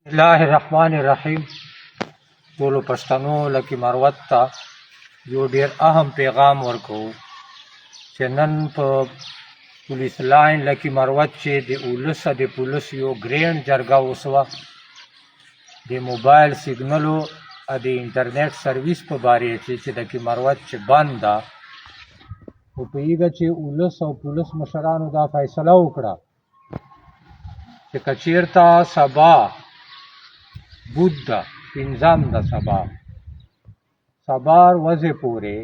الله الرحمن الرحیم. ټولو پښتنو لکه مروت ته یو ډیر اهم پیغام ورکوو چې نن په پولیس لاین لکه مروت چې د اولسه د پولیس یو ګرینډ جرګه وسوه د موبایل سیګنلو او د انټرنیټ سرویس په باره کې چې د مروت چې بند ده خو پوهېږه چې اولس او پولیس مشرانو دا فیصله وکړه چې که چېرته سبا بود ده پنځم ده سبا ورځې پورې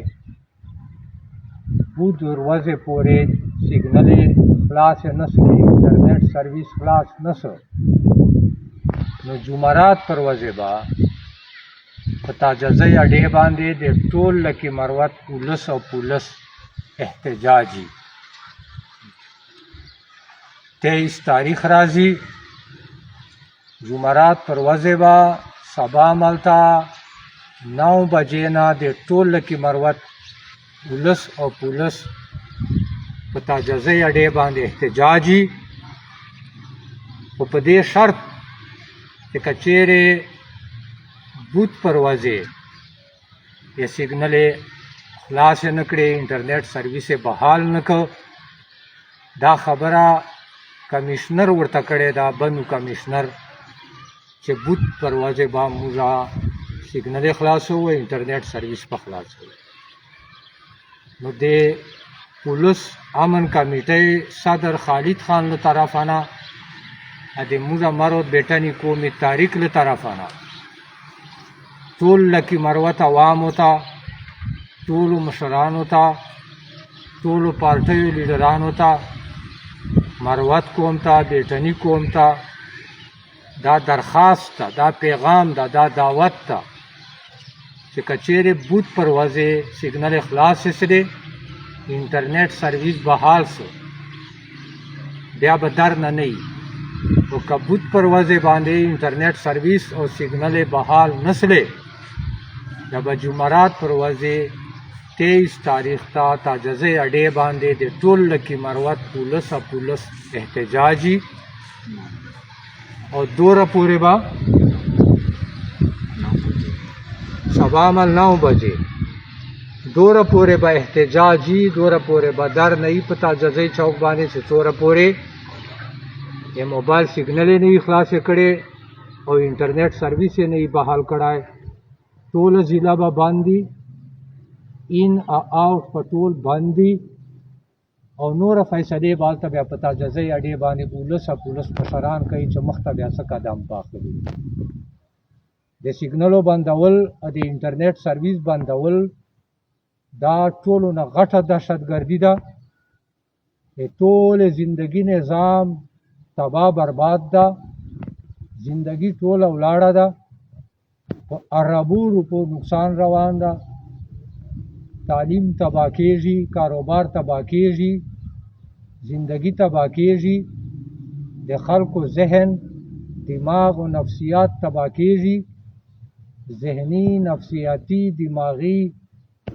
بود ورځې پورې سیګنلې خلاصې نه شوې انټرنیټ سرویس خلاص نه شو نو جمعرات پر ورځې به په تاجزۍ اډې باندې د ټول لکي مروت اولس او پولیس احتجاجي 23 تاریخ راځي جمعرات پر ورځې به سبا ملته 9 بجې نه د ټول لکي مروت اولس او پولیس په تاجزۍ اډې باندې احتجاجي خو په دې شرط چې که چیرې بود پر ورځې یې سیګنلې خلاصې نه کړې انټرنیټ سرویس یې بحال نه کړ دا خبره کمیشنر ورته کړې ده بنو کمیشنر چې بود پر ورځې به موږ سیګنلې خلاصو انټرنیټ سرویس به خلاصو نو د پولیس امن کمیټۍ صدر خالد خان له طرفه نه د موږ مرود بیټني قومي تاریخ له طرفه نه ټول لکي مروت عوامو ته ټولو مشرانو ته ټولو پارټیو لیډرانو ته مروت قوم ته بیټني قوم ته دا درخواست ته دا پیغام ده دا دعوت ته چې که چیرې بود پر ورځې سیګنل خلاصې سوې انټرنیټ سرویس بحال سو بیا به در نه وي او که بود پر ورځې باندې انټرنیټ سرویس او سیګنل بحال نه سوې دا به جمعرات پر ورځې 23 تاریخ ته تاجزۍ اډې باندې د ټول لکي مروت پولیس او پولیس احتجاجي او دوره پورې به سبا مل 9 بجې دوره پورې به احتجاجي دوره پورې به در نه وي په تاجزۍ چوک باندې چې څوره پورې یې موبایل سیګنلې نه وي خلاصې کړې او انټرنیټ سرویس یې نه وي بحال کړی ټوله ضلع به بند دي ان آؤٹ په ټول بند دي او نوره فیصلې به هلته بیا په تاجزۍ اډې باندې اولس او پولیس مشران کوي چې مخته بیا څه قدم واخلي د سیګنلو بندول او د انټرنیټ سرویس بندول دا ټولو نه غټه دهشتګردي ده د ټول زندگی نظام تباه برباد ده زندگی ټوله ولاړه ده په اربو روپو نقصان روان ده تعلیم تباه کېږي کاروبار تباه کېږي زندگی تباه کېږي د خلکو ذهن دماغ او نفسیات تباه کېږي ذهني نفسیاتي دماغي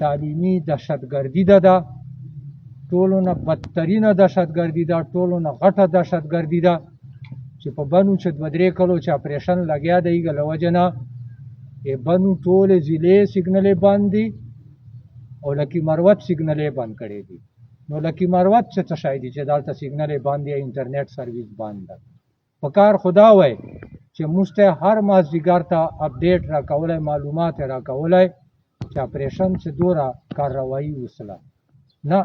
تعلیمي دهشتګردي ده ټولو نه بدترینه دهشتګردي ده ټولو نه غټه دهشتګردي ده چې په بنو چې 2-3 کلو چې اپریشن لګیا دی هغه له وجې نه بنو ټولې ضلعې سیګنلې بند دي او لکي مروت سیګنلې بند کړې دي نو لکي مروت څه شی دي چې دلته سیګنلې بند دي انټرنیټ سرویس بند ده پکار خدا وای چې موږ ته هر مازدیګر ته اپډیټ راکولی معلومات یې راکولی چې اپریشن چې دوره کارروایي وسله نه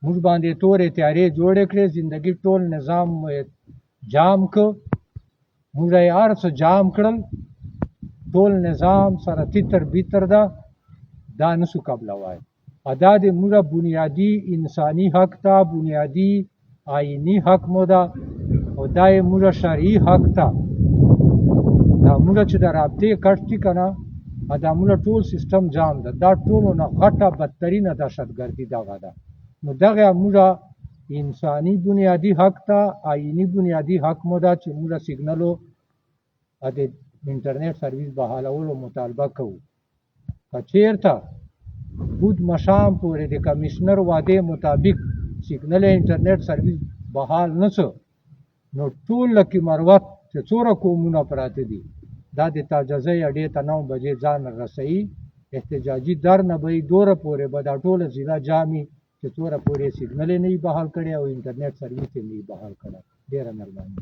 موږ باندې تورې تیارې جوړې کړې زندگی ټول نظام جام که موږ یې هر څه جام کړل ټول نظام سره تیتر بیتر ده دا نسو قبلوای ادا د موږ بنیادی انساني حق ته بنیادی آئینی حق مو ده او دا یې موږ شرعي حق ته دا موږ چې د رابطې کټ دي که نه دا موږ ټول سیستم جام ده دا ټولو نه غټه بدترینه دهشتګردي دغه ده نو دغه موږ انساني بنیادی حق ته آئینی بنیادی حق مو ده چې موږ سیګنلو د انټرنیټ سرویس بحالولو مطالبه کوو که چېرته بود مشام پورې د کمیشنر وعدې مطابق سیګنل انټرنیټ سرویس بحال نه شو نو ټول لکي مروت چې څوره قومونه پراته دي دا د تاجزۍ اډې ته 9 بجې ځان رسوي احتجاجي در نه به یې دوره پورې به دا ټوله ضلع جامي چې څوره پورې سیګنل یې نه وي بحال کړی او انټرنیټ سرویس یې نه وي بحال کړی ډېره مهرباني